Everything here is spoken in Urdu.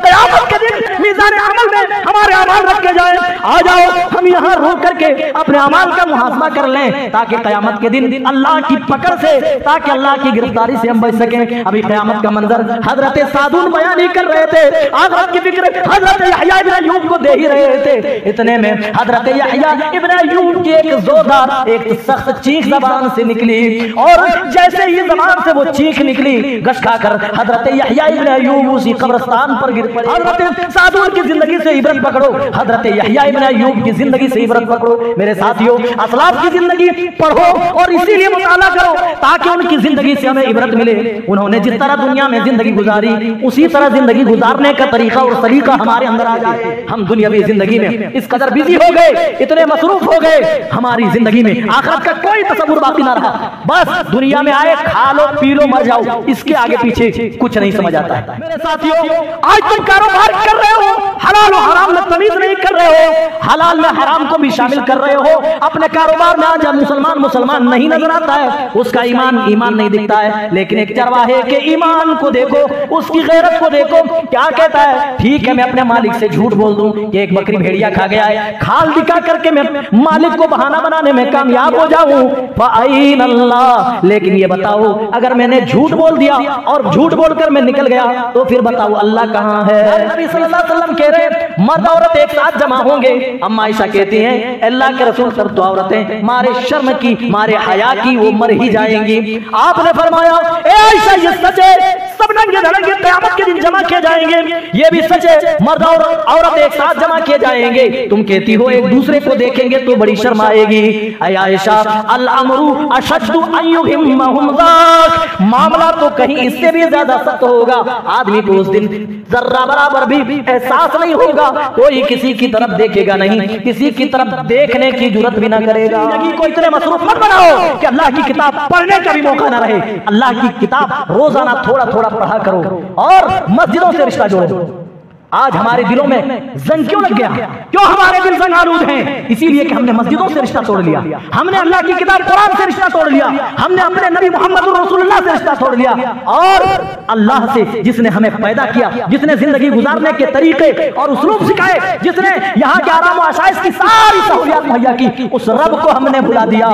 قیامت کے دن میزان عمل میں ہمارے اعمال رکھے جائیں. آ جاؤ ہم یہاں رو کر کے اپنے اعمال کا محاسبہ کر لیں تاکہ قیامت کے دن اللہ کی پکڑ سے, تاکہ اللہ کی گرفتاری سے ہم بچ سکیں. ابھی قیامت کا منظر حضرت سعدون بیان ہی کر رہے تھے, آخرت کی فکر حضرت یحییٰ ابن ایوب کو دے ہی رہے تھے. اتنے میں حضرت یحییٰ ابن ایوب کی ایک زوردار, ایک سخت چیخ زبان سے نکلی, اور جیسے ہی زبان سے وہ چیخ نکلی, گش کھا کر حضرت یحییٰ ابن ایوب اسی قبرستان پر گر پڑے. حضرت سعدون کی زندگی سے عبرت پکڑو, حضرت یحییٰ ابن ایوب کی زندگی سے عبرت پکڑو. میرے ساتھیوں, اسلاف کی زندگی پڑھو اور اسی لیے مطالعہ کرو تاکہ ان کی زندگی سے ہمیں عبرت ملے. انہوں نے جس طرح دنیا میں زندگی گزاری, اسی طرح زندگی گزارنے کا طریقہ اور سلیقہ ہمارے اندر آ جائے. ہم دنیاوی زندگی میں اس قدر بزی ہو گئے, اتنے مصروف ہو گئے, ہماری زندگی میں آخرت کا کوئی تصور باقی نہ رہا. بس دنیا میں آئے, کھا لو پی لو مر جاؤ, اس کے آگے پیچھے کچھ نہیں سمجھ آتا ہے. میرے ساتھیوں, آج تم کاروبار کر رہے ہو, حلال و حرام میں تمیز نہیں کر رہے ہو, حلال میں حرام کو بھی شامل کر رہے ہو. اپنے کاروبار میں آج مسلمان نہیں نظر آتا ہے, اس کا ایمان نہیں دکھتا ہے. لیکن ایک چرواہے کے ایمان کو دیکھو, اس کی غیرت کو دیکھو, کیا کہتا ہے, ٹھیک ہے میں اپنے مالک سے جھوٹ بول دوں کہ ایک بکری بھیڑیا کھا گیا ہے, کھال دکھا کر کے میں مالک کو بہانہ بنانے میں کامیاب ہو جاؤں, فَأَيْنَ اللَّهُ. لیکن یہ بتاؤ, اگر میں نے جھوٹ بول دیا اور جھوٹ بول کر میں نکل گیا تو پھر بتاؤ اللہ کہاں ہے؟ نبی صلی اللہ علیہ وسلم کہہ رہے مرد عورت ایک ساتھ جمع ہوں گے. اما عائشہ کہتی ہیں اللہ کے رسول پر تو عورتیں مارے شرم کی, مارے حیا کی وہ مر ہی جائیں گی. آپ نے فرمایا اے عائشہ یہ سچ ہے, سب ننگے دھڑنگے قیامت کے دن جمع کیے جائیں گے. یہ بھی سچ ہے مرد اور عورت ایک ساتھ جمع کیے جائیں گے. تم کہتی ہو ایک دوسرے کو دیکھیں گے تو بڑی شرم آئے گی. اے عائشہ الامر اشد ان یہمہم ذاک, معاملہ تو کہیں اس سے بھی زیادہ سخت ہوگا. آدمی کو اس دن ذرہ برابر بھی احساس نہیں ہوگا, کوئی کسی کی طرف دیکھے گا نہیں, کسی کی طرف دیکھنے کی جرات بھی نہ کرے گا. زندگی کو اتنے مصروف مت بناؤ کہ اللہ کی کتاب پڑھنے کا بھی موقع نہ رہے. اللہ کی کتاب روزانہ تھوڑا تھوڑا پڑھا کرو اور مسجدوں سے رشتہ جوڑو. آج ہمارے دلوں میں زنگ کیوں لگ گیا؟ کیوں ہمارے دل زنگ آلود ہیں؟ اسی لیے کہ ہم نے مسجدوں سے رشتہ توڑ لیا, ہم نے اللہ کی کتاب قرآن سے رشتہ توڑ لیا, ہم نے اپنے نبی محمد رسول اللہ سے رشتہ توڑ لیا, اور اللہ سے جس نے ہمیں پیدا کیا, جس نے زندگی گزارنے کے طریقے اور اسلوب سکھائے, جس نے یہاں کے آرام و آسائش کی ساری سہولیات مہیا کی, اس رب کو ہم نے بھلا دیا.